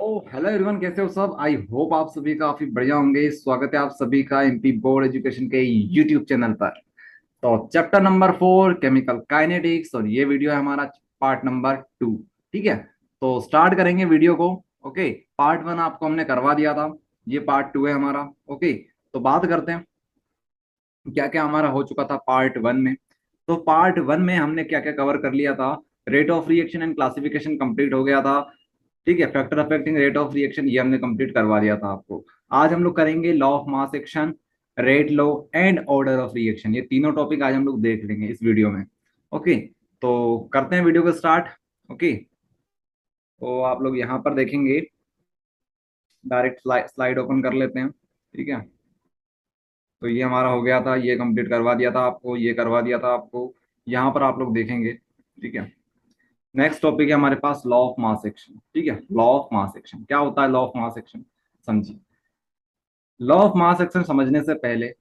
ओ hello everyone, कैसे हो सब। आई होप आप सभी काफी बढ़िया होंगे। स्वागत है आप सभी का एमपी बोर्ड एजुकेशन के यूट्यूब चैनल पर। तो चैप्टर नंबर 4 केमिकल काइनेटिक्स, और ये वीडियो है हमारा पार्ट नंबर 2। ठीक है, तो स्टार्ट करेंगे वीडियो को। ओके, पार्ट 1 आपको हमने करवा दिया था, ये पार्ट 2 है हमारा। ओके, तो बात करते हैं क्या क्या हमारा हो चुका था पार्ट 1 में। तो पार्ट 1 में हमने क्या क्या कवर कर लिया था। Rate of reaction and classification complete हो गया था। ठीक है, factor affecting rate of reaction ये हमने कंप्लीट करवा दिया था आपको। आज हम लोग करेंगे law of mass action, rate law and order of reaction. ये तीनों टॉपिक आज हम लोग देख लेंगे इस वीडियो में। ओके, तो करते हैं वीडियो को स्टार्ट। ओके, तो आप लोग यहाँ पर देखेंगे, डायरेक्ट स्लाइड ओपन कर लेते हैं। ठीक है, तो ये हमारा हो गया था, ये कंप्लीट करवा दिया था आपको, ये करवा दिया था आपको। यहाँ पर आप लोग देखेंगे। ठीक है, नेक्स्ट टॉपिक है हमारे पास लॉ ऑफ मास एक्शन। ठीक है, लॉ ऑफ मास एक्शन क्या होता है, लॉ ऑफ मास एक्शन समझिए। लॉ ऑफ मास एक्शन समझने से पहले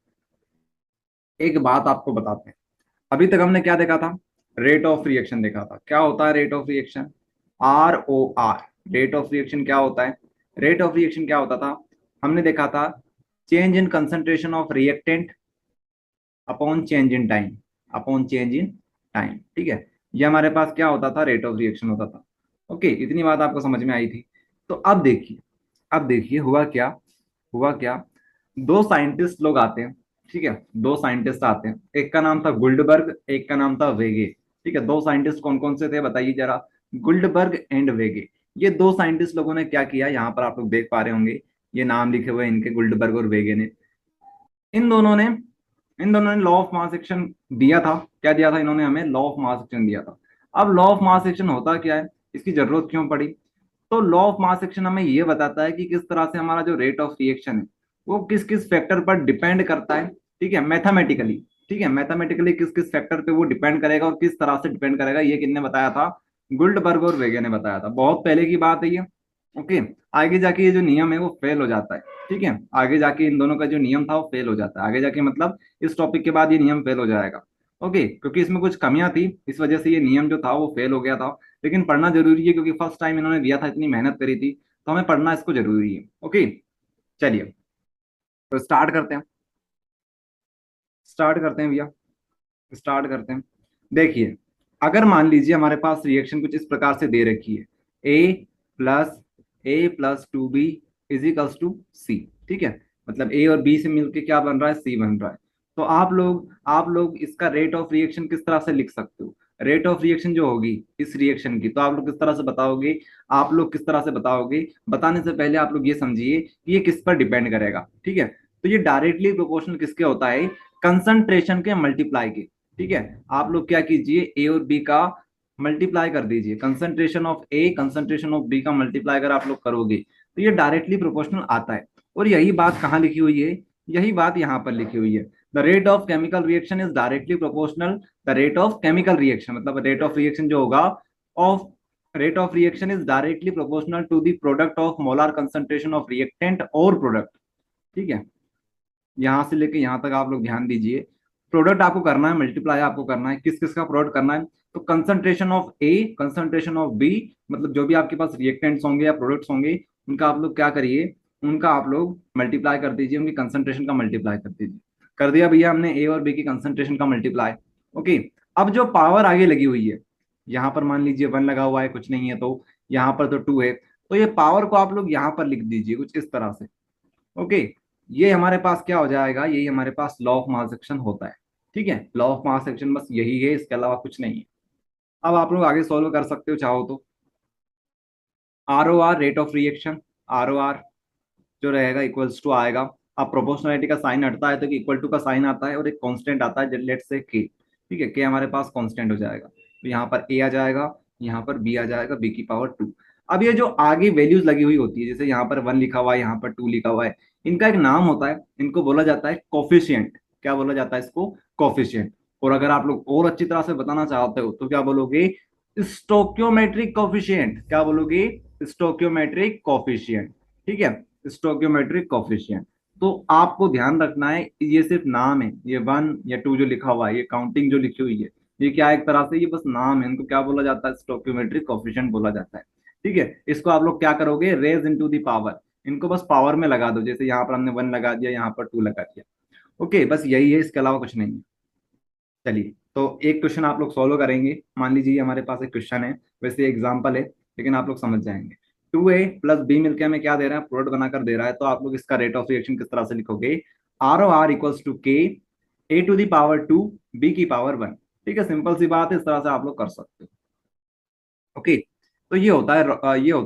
एक बात आपको बताते हैं। अभी तक हमने क्या देखा था, रेट ऑफ रिएक्शन देखा था। क्या होता है rate of reaction, ROR। Rate of reaction क्या होता है, रेट ऑफ रिएक्शन क्या होता था, हमने देखा था change in concentration of reactant upon change in time, upon change in time. ठीक है, ये हमारे पास क्या होता था, रेट ऑफ रिएक्शन होता था। ओके, इतनी बात आपको समझ में आई थी। तो अब देखिए, अब देखिए हुआ क्या, हुआ क्या। दो साइंटिस्ट लोग आते हैं। ठीक है, दो साइंटिस्ट आते हैं, एक का नाम था गुल्डबर्ग, एक का नाम था वेगे। ठीक है, दो साइंटिस्ट कौन कौन से थे बताइए जरा, गुल्डबर्ग एंड वेगे। ये दो साइंटिस्ट लोगों ने क्या किया, यहाँ पर आप लोग देख पा रहे होंगे, ये नाम लिखे हुए हैं इनके, गुल्डबर्ग और वेगे ने। इन दोनों ने इन दोनों ने लॉ ऑफ मास एक्शन दिया था। क्या दिया था इन्होंने हमें, लॉ ऑफ मास एक्शन दिया था। अब लॉ ऑफ मास एक्शन होता क्या है, इसकी जरूरत क्यों पड़ी। तो लॉ ऑफ मास एक्शन हमें ये बताता है कि किस तरह से हमारा जो रेट ऑफ रिएक्शन है वो किस किस फैक्टर पर डिपेंड करता है। ठीक है, मैथमेटिकली। ठीक है, मैथमेटिकली किस किस फैक्टर पे वो डिपेंड करेगा और किस तरह से डिपेंड करेगा, ये किसने बताया था, गुल्डबर्ग और वेगे ने बताया था। बहुत पहले की बात है ये। ओके, आगे जाके ये जो नियम है वो फेल हो जाता है। ठीक है, आगे जाके इन दोनों का जो नियम था वो फेल हो जाता है, आगे जाके मतलब इस टॉपिक के बाद ये नियम फेल हो जाएगा। ओके, क्योंकि इसमें कुछ कमियां थी, इस वजह से ये नियम जो था वो फेल हो गया था। लेकिन पढ़ना जरूरी है, क्योंकि फर्स्ट टाइम इन्होंने दिया था, इतनी मेहनत करी थी, तो हमें पढ़ना इसको जरूरी है। ओके, चलिए तो स्टार्ट करते हैं भैया, स्टार्ट करते हैं। देखिए, अगर मान लीजिए हमारे पास रिएक्शन कुछ इस प्रकार से दे रखी है, A+A+2B इजिकल्स टू C। ठीक है, मतलब A और B से मिलके क्या बन रहा है, C बन रहा है। तो आप लोग इसका रेट ऑफ रिएक्शन किस तरह से लिख सकते हो, रेट ऑफ रिएक्शन जो होगी इस रिएक्शन की, तो आप लोग किस तरह से बताओगे, आप लोग किस तरह से बताओगे। बताने से पहले आप लोग ये समझिए कि ये किस पर डिपेंड करेगा। ठीक है, तो ये डायरेक्टली प्रोपोर्शनल किसके होता है, कंसंट्रेशन के मल्टीप्लाई के। ठीक है, आप लोग क्या कीजिए, ए और बी का मल्टीप्लाई कर दीजिए, concentration of A concentration of B का मल्टीप्लाई अगर आप लोग करोगे तो ये डायरेक्टली प्रोपोर्शनल आता है। और यही बात कहाँ लिखी हुई है, यही बात यहाँ पर लिखी हुई है। The rate of chemical reaction is directly proportional the rate of chemical reaction, मतलब रेट ऑफ रिएक्शन जो होगा, of rate of reaction is directly proportional to the product of molar concentration of reactant और product. ठीक है, यहां से लेके यहां तक आप लोग ध्यान दीजिए। प्रोडक्ट आपको करना है, मल्टीप्लाई आपको करना है, किस किस का प्रोडक्ट करना है, तो concentration of A concentration of B, मतलब जो भी आपके पास रिएक्टेंट्स होंगे या प्रोडक्ट्स होंगे, उनका आप लोग क्या करिए, उनका आप लोग मल्टीप्लाई कर दीजिए, उनकी कंसंट्रेशन का मल्टीप्लाई कर दीजिए। कर दिया भैया हमने ए और बी की कंसंट्रेशन का मल्टीप्लाई। ओके, अब जो पावर आगे लगी हुई है, यहाँ पर मान लीजिए 1 लगा हुआ है, कुछ नहीं है, तो यहाँ पर तो 2 है, तो ये पावर को आप लोग यहाँ पर लिख दीजिए कुछ इस तरह से। ओके, ये हमारे पास क्या हो जाएगा, यही हमारे पास लॉ ऑफ मास एक्शन होता है। ठीक है, लॉ ऑफ मास एक्शन बस यही है, इसके अलावा कुछ नहीं है। अब आप लोग आगे सॉल्व कर सकते हो चाहो तो। ROR rate of reaction, ROR जो रहेगा इक्वल्स टू आएगा। अब प्रोपोर्शनलिटी का साइन हटता है तो इक्वल टू का साइन आता है और एक कांस्टेंट आता है, लेट्स से के। ठीक है, के हमारे पास कांस्टेंट हो जाएगा, तो यहाँ पर ए आ जाएगा, यहाँ पर बी आ जाएगा, B की पावर 2। अब ये जो आगे वैल्यूज लगी हुई होती है, जैसे यहाँ पर 1 लिखा हुआ है, यहाँ पर 2 लिखा हुआ है, इनका एक नाम होता है, इनको बोला जाता है कोफिशिएंट। क्या बोला जाता है इसको, कोफिशिएंट। और अगर आप लोग और अच्छी तरह से बताना चाहते हो तो क्या बोलोगे, स्टोक्योमेट्रिक कोफिशिएंट। क्या बोलोगे, स्टोक्योमेट्रिक कोफिशिएंट। ठीक है, स्टोक्योमेट्रिक कॉफिशिएंट। तो आपको ध्यान रखना है, ये सिर्फ नाम है, ये 1 या 2 जो लिखा हुआ है, ये काउंटिंग जो लिखी हुई है, ये क्या है, एक तरह से ये बस नाम है, इनको क्या बोला जाता है, स्टोक्योमेट्रिक कॉफिशिएंट बोला जाता है। ठीक है, इसको आप लोग क्या करोगे, रेज इनटू द पावर, इनको बस पावर में लगा दो, जैसे यहाँ पर हमने 1 लगा दिया, यहाँ पर 2 लगा दिया। ओके, बस यही है, इसके अलावा कुछ नहीं है। चलिए, तो एक क्वेश्चन आप लोग सॉल्व करेंगे। मान लीजिए हमारे पास एक क्वेश्चन है, वैसे एग्जाम्पल है, लेकिन आप लोग समझ जाएंगे। 2a + b मिलकर हमें क्या दे रहा है, प्रोडक्ट बनाकर दे रहा है, तो आप लोग इसका रेट ऑफ रिएक्शन किस तरह से लिखोगे, ROR इक्वल्स टू के a⁻², b⁻1। ठीक है, सिंपल सी बात है, इस तरह से आप लोग कर सकते हो। ओके, तो ये होता है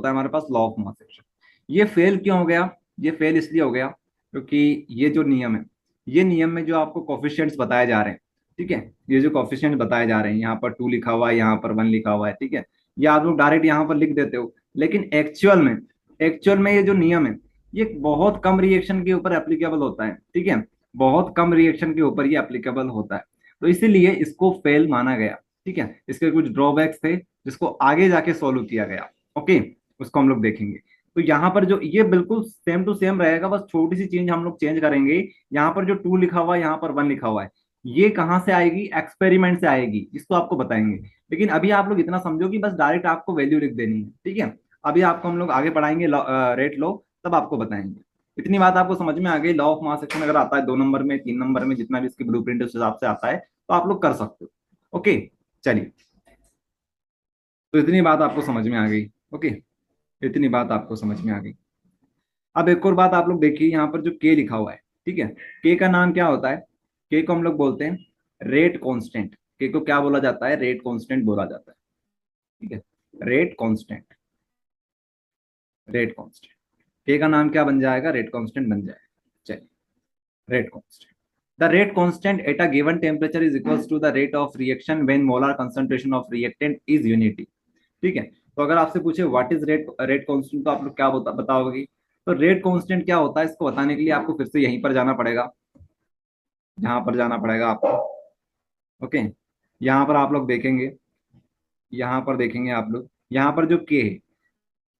हमारे पास लॉ ऑफ मास एक्शन। ये फेल क्यों हो गया, ये फेल इसलिए हो गया क्योंकि ये जो नियम है, ये नियम में जो आपको कोफिशिएंट्स बताए जा रहे हैं, ठीक है, ये जो कोफिशिएंट बताए जा रहे हैं, यहाँ पर 2 लिखा हुआ है, यहाँ पर 1 लिखा हुआ है, ठीक है, ये आप लोग डायरेक्ट यहाँ पर लिख देते हो, लेकिन एक्चुअल में ये जो नियम है, ये बहुत कम रिएक्शन के ऊपर एप्लीकेबल होता है, ठीक है, बहुत कम रिएक्शन के ऊपर ये एप्लीकेबल होता है, तो इसीलिए इसको फेल माना गया। ठीक है, इसके कुछ ड्रॉबैक्स थे जिसको आगे जाके सॉल्व किया गया। ओके, उसको हम लोग देखेंगे। तो यहाँ पर जो ये बिल्कुल सेम टू सेम रहेगा, बस छोटी सी चेंज हम लोग चेंज करेंगे। यहाँ पर जो 2 लिखा हुआ है, यहाँ पर 1 लिखा हुआ है, ये कहाँ से आएगी, एक्सपेरिमेंट से आएगी, इसको आपको बताएंगे। लेकिन अभी आप लोग इतना समझो कि बस डायरेक्ट आपको वैल्यू लिख देनी है, ठीक है। अभी आपको हम लोग आगे पढ़ाएंगे रेट लो, तब आपको बताएंगे। इतनी बात आपको समझ में आ गई, लॉ ऑफ मास एक्शन अगर आता है 2 नंबर में, 3 नंबर में, जितना भी इसकी ब्लूप्रिंट उस हिसाब से आता है, तो आप लोग कर सकते हो। ओके, चलिए, तो इतनी बात आपको समझ में आ गई। ओके, इतनी बात आपको समझ में आ गई। अब एक और बात आप लोग देखिए, यहाँ पर जो के लिखा हुआ है, ठीक है, के का नाम क्या होता है, के को हम लोग बोलते हैं रेट कांस्टेंट। के को क्या बोला जाता है, रेट कांस्टेंट बोला जाता है, ठीक है, रेट कांस्टेंट, रेट कांस्टेंट। के का नाम क्या बन जाएगा, रेट कांस्टेंट बन जाएगा। चलिए, rate constant, the rate constant at a given temperature is equals to the rate of reaction when molar concentration of reactant is unity। ठीक है, तो अगर आपसे पूछे व्हाट इज रेट कांस्टेंट, तो आप लोग क्या बताओगे। तो रेट कांस्टेंट क्या होता है, इसको बताने के लिए आपको फिर से यहीं पर जाना पड़ेगा, यहाँ पर जाना पड़ेगा आपको। ओके, यहाँ पर आप लोग देखेंगे, यहाँ पर देखेंगे आप लोग, यहाँ पर जो के है,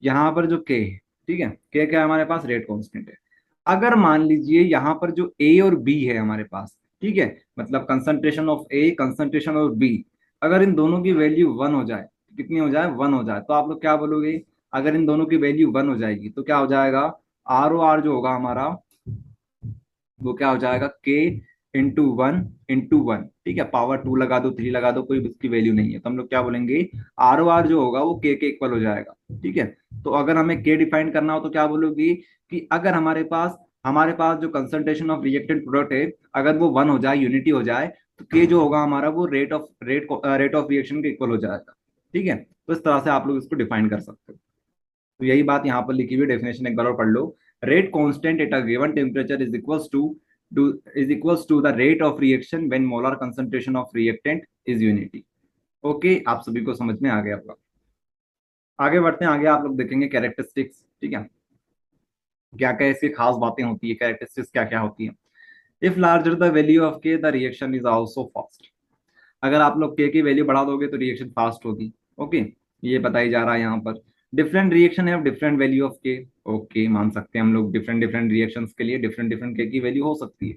यहाँ पर जो के है, ठीक है, के क्या है हमारे पास, रेट कांस्टेंट है। अगर मान लीजिए यहाँ पर जो ए और बी है हमारे पास, ठीक है, मतलब concentration of A, concentration of B, अगर इन दोनों की वैल्यू 1 हो जाए, कितनी हो जाए, 1 हो जाए, तो आप लोग क्या बोलोगे, अगर इन दोनों की वैल्यू 1 हो जाएगी तो क्या हो जाएगा, ROR जो होगा हमारा, वो क्या हो जाएगा, K × 1 × 1, ठीक है, पावर 2 लगा दो, 3 लगा दो, कोई उसकी वैल्यू नहीं है, तो हम लोग क्या बोलेंगे, ROR जो होगा वो के इक्वल हो जाएगा। ठीक है, तो अगर हमें के डिफाइन करना हो तो क्या बोलोगी, कि अगर हमारे पास जो कंसंट्रेशन ऑफ रिएक्टेंट प्रोडक्ट है, अगर वो 1 हो जाए, यूनिटी हो जाए, तो के जो होगा हमारा वो रेट ऑफ रिएक्शन के इक्वल हो जाएगा। ठीक है, तो इस तरह से आप लोग इसको डिफाइन कर सकते हो। तो यही बात यहाँ पर लिखी हुई, डेफिनेशन एक बार और पढ़ लो। Rate constant at a given temperature is equals to the rate of reaction when molar concentration of reactant is unity. Okay, आप सभी को समझ में आ गया होगा। आगे बढ़ते हैं, आगे आप लोग देखेंगे कैरेक्टरिस्टिक्स, ठीक है, क्या क्या इसकी खास बातें होती है, कैरेक्टरिस्टिक्स क्या क्या होती है। If larger the value of K, the reaction is also fast. अगर आप लोग के की वैल्यू बढ़ा दोगे तो रिएक्शन फास्ट होगी। ओके, ये बताई जा रहा है यहाँ पर। डिफरेंट रिएक्शन है, डिफरेंट वैल्यू ऑफ के। ओके, मान सकते हैं हम लोग, डिफरेंट डिफरेंट रिएक्शंस के लिए डिफरेंट डिफरेंट के की वैल्यू हो सकती है।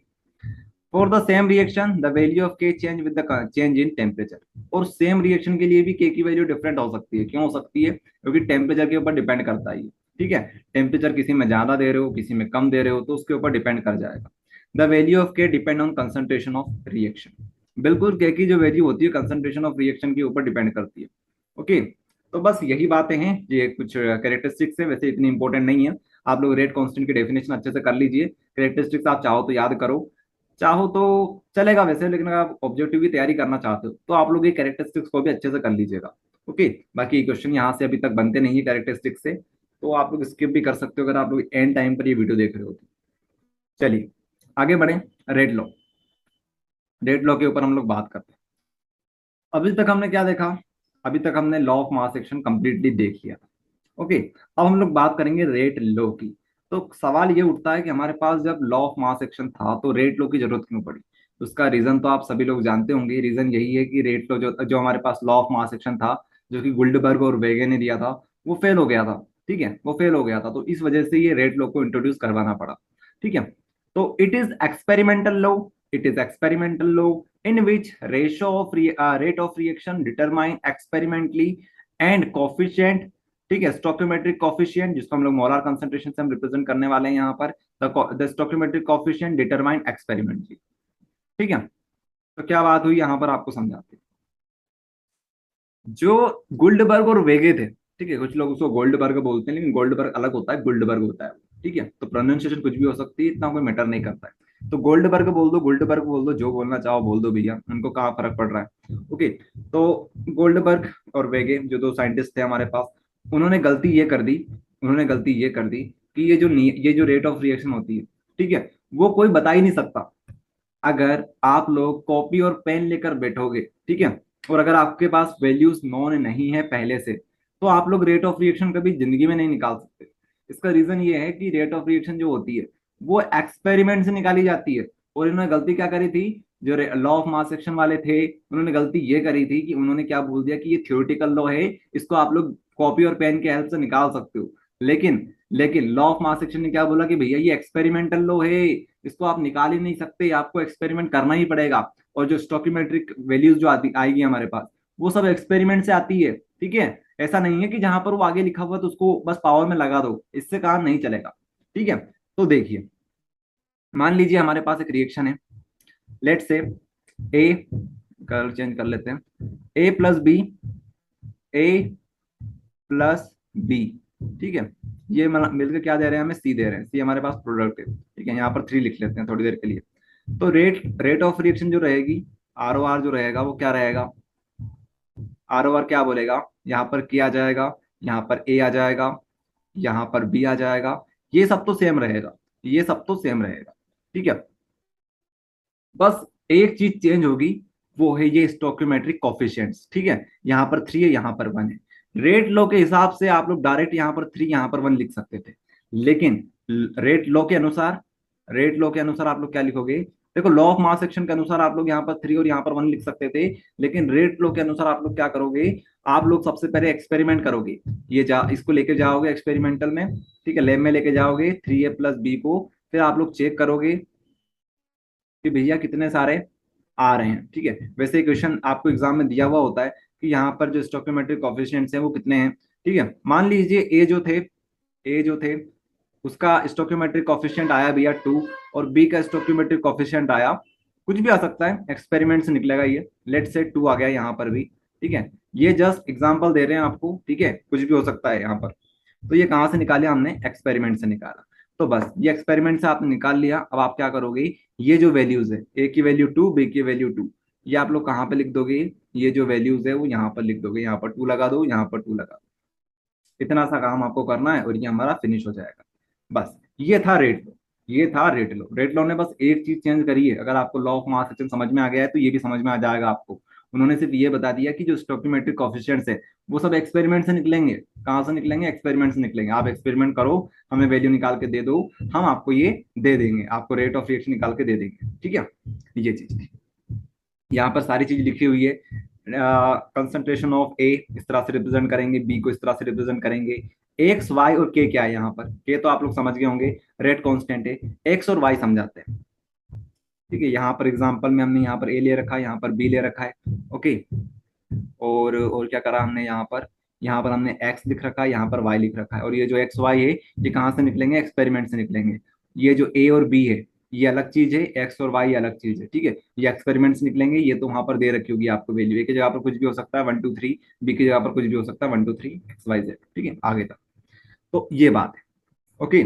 For the same reaction the value of K change with the change in temperature. और सेम रिएक्शन के लिए भी के की वैल्यू डिफरेंट हो सकती है। क्यों हो सकती है, क्योंकि टेम्परेचर के ऊपर डिपेंड करता है। ठीक है, टेम्परेचर किसी में ज्यादा दे रहे हो, किसी में कम दे रहे हो, तो उसके ऊपर डिपेंड कर जाएगा। द वैल्यू ऑफ के depend on concentration of reaction. बिल्कुल, के की जो वैल्यू होती है कंसंट्रेशन ऑफ रिएक्शन के ऊपर डिपेंड करती है। ओके, तो बस यही बातें हैं, ये कुछ कैरेक्टरिस्टिक्स है, वैसे इतनी इंपॉर्टेंट नहीं है। आप लोग रेट कांस्टेंट की डेफिनेशन अच्छे से कर लीजिए। कैरेक्टरिस्टिक्स आप चाहो तो याद करो, चाहो तो चलेगा वैसे, लेकिन अगर आप ऑब्जेक्टिव की तैयारी करना चाहते हो तो आप लोग ये कैरेक्टरिस्टिक्स को भी अच्छे से कर लीजिएगा। ओके, बाकी क्वेश्चन यहाँ से अभी तक बनते नहीं है कैरेक्टरिस्टिक्स से, तो आप लोग स्किप भी कर सकते हो अगर आप लोग एंड टाइम पर ये वीडियो देख रहे हो तो। चलिए, आगे बढ़े। रेट लॉ, रेट लॉ के ऊपर हम लोग बात करते हैं। अभी तक हमने क्या देखा, अभी तक हमने law of mass action completely देख लिया। ओके, अब हम लोग बात करेंगे रेट लो की। तो सवाल ये उठता है कि हमारे पास जब लॉ ऑफ मास एक्शन था तो रेट लो की जरूरत क्यों पड़ी। तो उसका रीजन तो आप सभी लोग जानते होंगे। रीजन यही है कि रेट लो जो जो हमारे पास लॉ ऑफ मास एक्शन था, जो कि गुल्डबर्ग और वेगे ने दिया था, वो फेल हो गया था। ठीक है, वो फेल हो गया था, तो इस वजह से ये रेट लो को इंट्रोड्यूस करवाना पड़ा। ठीक है, तो it is experimental law in which ratio of rate of reaction determine experimentally and coefficient ठीक है। स्टोकियोमेट्रिक कॉफिशिएंट जिसको हम लोग मोलर कंसंट्रेशन से हम रिप्रेजेंट करने वाले हैं यहाँ पर, द स्टोकियोमेट्रिक कॉफिशिएंट डिटरमाइन एक्सपेरिमेंट जी। ठीक है, तो क्या बात हुई यहाँ पर आपको समझाते हैं। जो गुल्डबर्ग और वेगे थे, ठीक है, कुछ लोग उसको गोल्डबर्ग बोलते हैं लेकिन गोल्डबर्ग अलग होता है, गुल्डबर्ग होता है। ठीक है, तो प्रोनाउंसिएशन कुछ भी हो सकती है, इतना कोई मैटर नहीं करता है। तो गोल्डबर्ग बोल दो, गुल्डबर्ग बोल दो, जो बोलना चाहो बोल दो भैया, उनको कहाँ फर्क पड़ रहा है। ओके, तो गोल्डबर्ग और वेगे जो दो साइंटिस्ट थे हमारे पास, उन्होंने गलती ये कर दी, उन्होंने गलती ये कर दी कि ये जो रेट ऑफ रिएक्शन होती है, ठीक है, वो कोई बता ही नहीं सकता। अगर आप लोग कॉपी और पेन लेकर बैठोगे, ठीक है, और अगर आपके पास वैल्यूज नोन नहीं है पहले से, तो आप लोग रेट ऑफ रिएक्शन कभी जिंदगी में नहीं निकाल सकते। इसका रीजन ये है कि रेट ऑफ रिएक्शन जो होती है वो एक्सपेरिमेंट से निकाली जाती है। और इन्होंने गलती क्या करी थी, जो लॉ ऑफ मास एक्शन वाले थे, उन्होंने गलती ये करी थी कि उन्होंने क्या बोल दिया कि ये थ्योरेटिकल लॉ है, इसको आप लोग कॉपी और पेन के हेल्प से निकाल सकते हो। लेकिन लेकिन लॉ ऑफ मास एक्शन ने क्या बोला कि भैया ये एक्सपेरिमेंटल लॉ है, इसको आप निकाल ही नहीं सकते, आपको एक्सपेरिमेंट करना ही पड़ेगा। और जो स्टोकियोमेट्रिक वैल्यूज जो आती आएगी हमारे पास, वो सब एक्सपेरिमेंट से आती है। ठीक है, ऐसा नहीं है कि जहां पर वो आगे लिखा हुआ है तो उसको बस पावर में लगा दो, इससे काम नहीं चलेगा। ठीक है, तो देखिए, मान लीजिए हमारे पास एक रिएक्शन है, लेट से ए, कलर चेंज कर लेते हैं, ए प्लस बी, ए प्लस बी, ठीक है, ये मिलकर क्या दे रहे हैं हमें, सी दे रहे हैं, सी हमारे पास प्रोडक्ट है। ठीक है, यहाँ पर 3 लिख लेते हैं थोड़ी देर के लिए। तो रेट ऑफ रिएक्शन जो रहेगी, आर ओ आर जो रहेगा वो क्या रहेगा, आर ओ आर क्या बोलेगा, यहाँ पर क्या आ जाएगा, यहाँ पर ए आ जाएगा, यहाँ पर बी आ जाएगा, ये सब तो सेम रहेगा, ये सब तो सेम रहेगा। ठीक है, बस एक चीज चेंज होगी, वो है ये स्टोकियोमेट्रिक कॉफिशिएंट्स। ठीक है, यहाँ पर 3 है, यहाँ पर 1 है। रेट लॉ के हिसाब से आप लोग डायरेक्ट यहाँ पर 3 यहाँ पर 1 लिख सकते थे, लेकिन रेट लॉ के अनुसार, रेट लॉ के अनुसार आप लोग क्या लिखोगे, देखो लॉ ऑफ मास एक्शन के अनुसार आप लोग यहाँ पर 3 और यहाँ पर 1 लिख सकते थे, लेकिन रेट लॉ के अनुसार आप लोग क्या करोगे, आप लोग सबसे पहले एक्सपेरिमेंट करोगे, ये इसको लेके जाओगे एक्सपेरिमेंटल में, ठीक है, लैब में लेके जाओगे 3a प्लस बी को, फिर आप लोग चेक करोगे कि भैया कितने सारे आ रहे हैं। ठीक है, वैसे क्वेश्चन आपको एग्जाम में दिया हुआ होता है कि यहाँ पर जो स्टोकियोमेट्रिक कोएफिशिएंट्स हैं वो कितने हैं। ठीक है, मान लीजिए ए जो थे उसका स्टोकियोमेट्रिक कोएफिशिएंट आया भैया 2, और बी का स्टोकियोमेट्रिक कोएफिशिएंट आया, कुछ भी आ सकता है, एक्सपेरिमेंट से निकलेगा ये, लेट से 2 आ गया यहाँ पर भी। ठीक है, ये जस्ट एग्जाम्पल दे रहे हैं आपको, ठीक है, कुछ भी हो सकता है यहाँ पर। तो ये कहाँ से निकाले हमने, एक्सपेरिमेंट से निकाला। तो बस ये एक्सपेरिमेंट से आपने निकाल लिया, अब आप क्या करोगे, ये जो वैल्यूज है, ए की वैल्यू 2, बी की वैल्यू 2, ये आप लोग कहाँ पे लिख दोगे, ये जो वैल्यूज है वो यहाँ पर लिख दोगे, यहाँ पर 2 लगा दो, यहाँ पर 2 लगा दो। इतना सा काम आपको करना है और ये हमारा फिनिश हो जाएगा। बस ये था रेट लो, ये था रेट लो। रेट लो ने बस एक चीज चेंज करी है, अगर आपको लॉ ऑफ मास एक्शन समझ में आ गया है तो ये भी समझ में आ जाएगा आपको। उन्होंने सिर्फ ये बता दिया कि जो स्टोकियोमेट्रिक कोएफिशिएंट्स है वो सब एक्सपेरिमेंट से निकलेंगे। कहाँ से निकलेंगे, एक्सपेरिमेंट से निकलेंगे। आप एक्सपेरिमेंट करो, हमें वैल्यू निकाल के दे दो, हम आपको ये दे देंगे, आपको रेट ऑफ रिएक्शन निकाल के दे देंगे। ठीक है, ये चीज थी, यहाँ पर सारी चीज लिखी हुई है। कंसंट्रेशन ऑफ ए इस तरह से रिप्रेजेंट करेंगे, बी को इस तरह से रिप्रेजेंट करेंगे, एक्स वाई और के क्या है यहाँ पर, के तो आप लोग समझ गए होंगे, रेट कांस्टेंट है, एक्स और वाई समझाते हैं। ठीक है, यहाँ पर एग्जांपल में हमने यहाँ पर ए ले रखा है, यहाँ पर बी ले रखा है। ओके, और क्या करा हमने, यहाँ पर हमने एक्स लिख रखा है, यहाँ पर वाई लिख रखा है, और ये जो एक्स वाई है ये कहाँ से निकलेंगे, एक्सपेरिमेंट से निकलेंगे। ये जो ए और बी है ये अलग चीज है, एक्स और वाई अलग चीज है। ठीक है, ये एक्सपेरिमेंट से निकलेंगे, ये तो वहां पर दे रखी होगी आपको वैल्यू, ए की जगह पर कुछ भी हो सकता है 1 2 3, बी की जगह पर कुछ भी हो सकता है 1 2 3 एक्स वाई जेड। ठीक है, आगे तक तो ये बात है। ओके,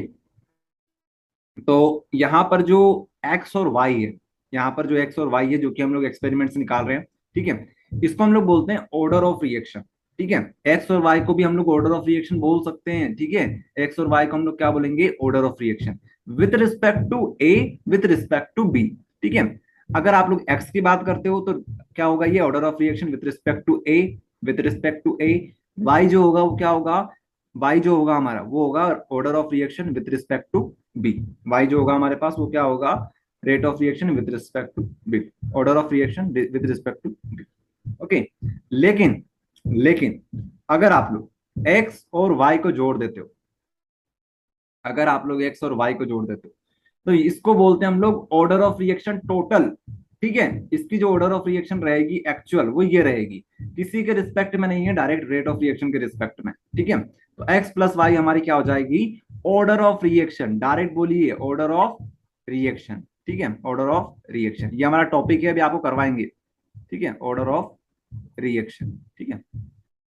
तो यहाँ पर जो एक्स और वाई है, यहाँ पर जो एक्स और वाई है जो कि हम लोग एक्सपेरिमेंट से निकाल रहे हैं, ठीक है, इसको हम लोग बोलते हैं ऑर्डर ऑफ रिएक्शन। ठीक है, एक्स और वाई को भी हम लोग ऑर्डर ऑफ रिएक्शन बोल सकते हैं। ठीक है, एक्स और वाई को हम लोग क्या बोलेंगे, order of reaction with respect to A, with respect to B. ठीक है, अगर आप लोग एक्स की बात करते हो तो क्या होगा, ये order of reaction with respect to A, with respect to A. Y जो होगा वो क्या होगा, वाई जो होगा हमारा वो होगा order of reaction with respect to B. Y जो होगा हमारे पास वो क्या होगा, rate of reaction with respect to B, order of reaction with respect to B. Okay, लेकिन लेकिन अगर आप लोग एक्स और वाई को जोड़ देते हो, अगर आप लोग एक्स और वाई को जोड़ देते हो तो इसको बोलते हैं हम लोग ऑर्डर ऑफ रिएक्शन टोटल। ठीक है। इसकी जो ऑर्डर ऑफ रिएक्शन रहेगी एक्चुअल वो ये रहेगी, किसी के रिस्पेक्ट में नहीं है, डायरेक्ट रेट ऑफ रिएक्शन के रिस्पेक्ट में। ठीक है, तो एक्स प्लस वाई हमारी क्या हो जाएगी, ऑर्डर ऑफ रिएक्शन, डायरेक्ट बोलिए ऑर्डर ऑफ रिएक्शन। ठीक है, ऑर्डर ऑफ रिएक्शन ये हमारा टॉपिक है, अभी आपको करवाएंगे। ठीक है, ऑर्डर ऑफ रिएक्शन। ठीक है,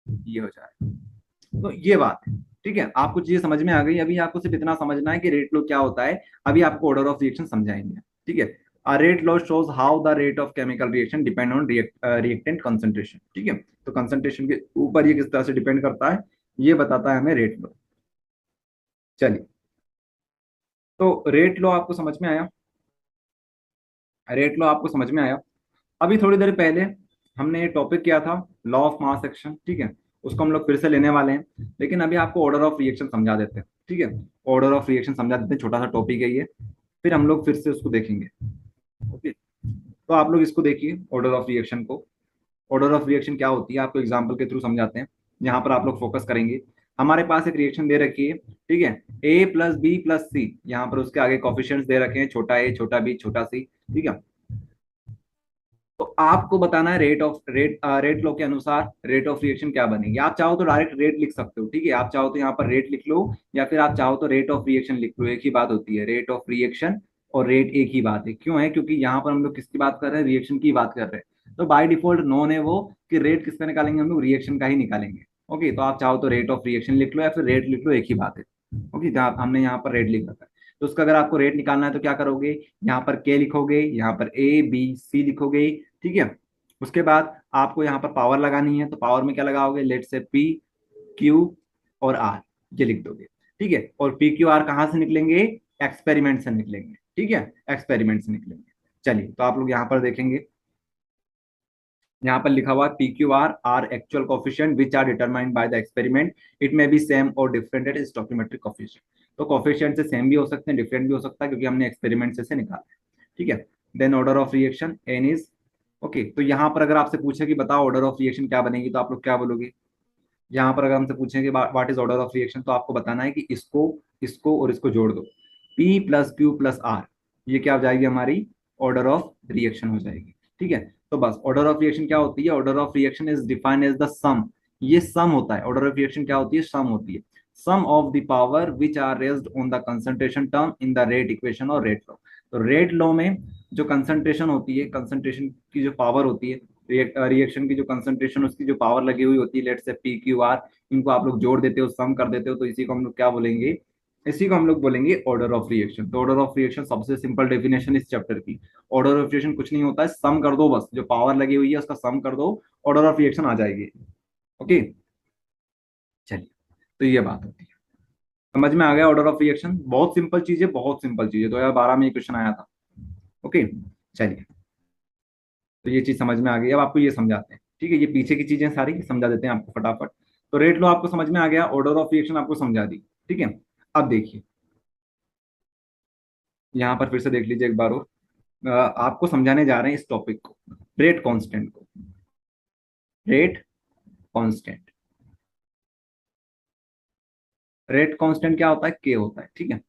ये हो जाएगा। तो ये बात है। ठीक है, आपको चीजें समझ में आ गई। अभी आपको सिर्फ इतना समझना है कि रेट लो क्या होता है, अभी आपको ऑर्डर ऑफ रिएक्शन समझाएंगे। ठीक है, a rate law shows how the rate of chemical reaction depend on reactant concentration। ठीक है, तो कंसंट्रेशन के ऊपर ये किस तरह से डिपेंड करता है ये बताता है हमें रेट लॉ। चलिए, तो रेट लॉ आपको समझ में आया, रेट लॉ आपको समझ में आया। अभी थोड़ी देर पहले हमने टॉपिक किया था लॉ ऑफ मास एक्शन। ठीक है, उसको हम लोग फिर से लेने वाले हैं, लेकिन अभी आपको ऑर्डर ऑफ रिएक्शन समझा देते हैं। ठीक है, ऑर्डर ऑफ रिएक्शन समझा देते हैं, छोटा सा टॉपिक है ये, फिर हम लोग फिर से उसको देखेंगे। ओके, तो आप लोग इसको देखिए ऑर्डर ऑफ रिएक्शन को। ऑर्डर ऑफ रिएक्शन क्या होती है आपको एग्जांपल के थ्रू समझाते हैं। यहाँ पर आप लोग फोकस करेंगे, हमारे पास एक रिएक्शन दे रखी है। ठीक है, ए प्लस बी प्लस सी, यहाँ पर उसके आगे कोफिशिएंट्स दे रखे हैं, छोटा ए छोटा बी छोटा सी। ठीक है, तो आपको बताना है रेट लॉ के अनुसार रेट ऑफ रिएक्शन क्या बनेगी। आप चाहो तो डायरेक्ट रेट लिख सकते हो। ठीक है, आप चाहो तो यहाँ पर रेट लिख लो, या फिर आप चाहो तो रेट ऑफ रिएक्शन लिख लो, एक ही बात होती है, रेट ऑफ रिएक्शन और रेट एक ही बात है। क्यों है, क्योंकि यहाँ पर हम लोग किसकी बात कर रहे हैं, रिएक्शन की बात कर रहे हैं। तो बाय डिफॉल्ट नोन है वो कि रेट किसका निकालेंगे हम लोग, रिएक्शन का ही निकालेंगे। ओके, तो आप चाहो तो रेट ऑफ रिएक्शन लिख लो या फिर रेट लिख लो, एक ही बात है। ओके, तो हमने यहाँ पर रेट लिख रखा है, तो उसका अगर आपको रेट निकालना है तो क्या करोगे, यहाँ पर के लिखोगे, यहाँ पर ए बी सी लिखोगे। ठीक है, उसके बाद आपको यहाँ पर पावर लगानी है, तो पावर में क्या लगाओगे, लेट से पी क्यू और आर, ये लिख दोगे। ठीक है, और पी क्यू आर कहाँ से निकलेंगे, एक्सपेरिमेंट से निकलेंगे। ठीक है, एक्सपेरिमेंट से निकलेंगे। चलिए, तो आप लोग यहाँ पर देखेंगे, यहाँ पर लिखा हुआ P Q R are actual coefficient which are determined by the experiment, it may be same और डिफरेंट एट स्टोकियोमेट्रिक कोफिशिएंट। तो कोफिशिएंट से सेम भी हो सकते हैं, डिफरेंट भी हो सकता है, क्योंकि हमने एक्सपेरिमेंट से निकाला है। ठीक है, then order of reaction N is. Okay, तो यहाँ पर अगर आपसे पूछे कि बताओ ऑर्डर ऑफ रिएक्शन क्या बनेगी, तो आप लोग क्या बोलोगे। यहाँ पर अगर हमसे पूछें कि what is order of reaction, तो आपको बताना है कि इसको इसको और इसको जोड़ दो, P plus Q plus R, ये क्या हो जाएगी, हमारी ऑर्डर ऑफ रिएक्शन हो जाएगी। ठीक है, तो बस ऑर्डर ऑफ रिएक्शन क्या होती है, order of reaction is defined as the sum, ये सम होता है। ऑर्डर ऑफ रिएक्शन क्या होती है, सम होती है, sum of the power which are raised on the concentration term in the rate equation और रेट लॉ। तो रेट लॉ में जो कंसंट्रेशन होती है, कंसंट्रेशन की जो पावर होती है, रिएक्शन की जो कंसंट्रेशन उसकी जो पावर लगी हुई होती है, लेट से पी क्यू आर, इनको आप लोग जोड़ देते हो, सम कर देते हो, तो इसी को हम लोग क्या बोलेंगे, इसी को हम लोग बोलेंगे ऑर्डर ऑफ रिएक्शन। तो ऑर्डर ऑफ रिएक्शन सबसे सिंपल डेफिनेशन इस चैप्टर की, ऑर्डर ऑफ रिएक्शन कुछ नहीं होता है, सम कर दो, बस जो पावर लगी हुई है उसका सम कर दो, ऑर्डर ऑफ रिएक्शन आ जाएगी। ओके, चलिए, तो ये बात होती है। समझ में आ गया ऑर्डर ऑफ रिएक्शन, बहुत सिंपल चीज है, बहुत सिंपल चीज है, 2012 में ये क्वेश्चन आया था। ओके, चलिए, तो ये चीज समझ में आ गई। अब आपको ये समझाते हैं। ठीक है, ये पीछे की चीजें सारी समझा देते हैं आपको फटाफट। तो रेट लो आपको समझ में आ गया, ऑर्डर ऑफ रिएक्शन आपको समझा दी। ठीक है, अब देखिए यहाँ पर फिर से देख लीजिए एक बार और, आपको समझाने जा रहे हैं इस टॉपिक को, रेट कांस्टेंट को। रेट कांस्टेंट, रेट कांस्टेंट क्या होता है, के होता है। ठीक है,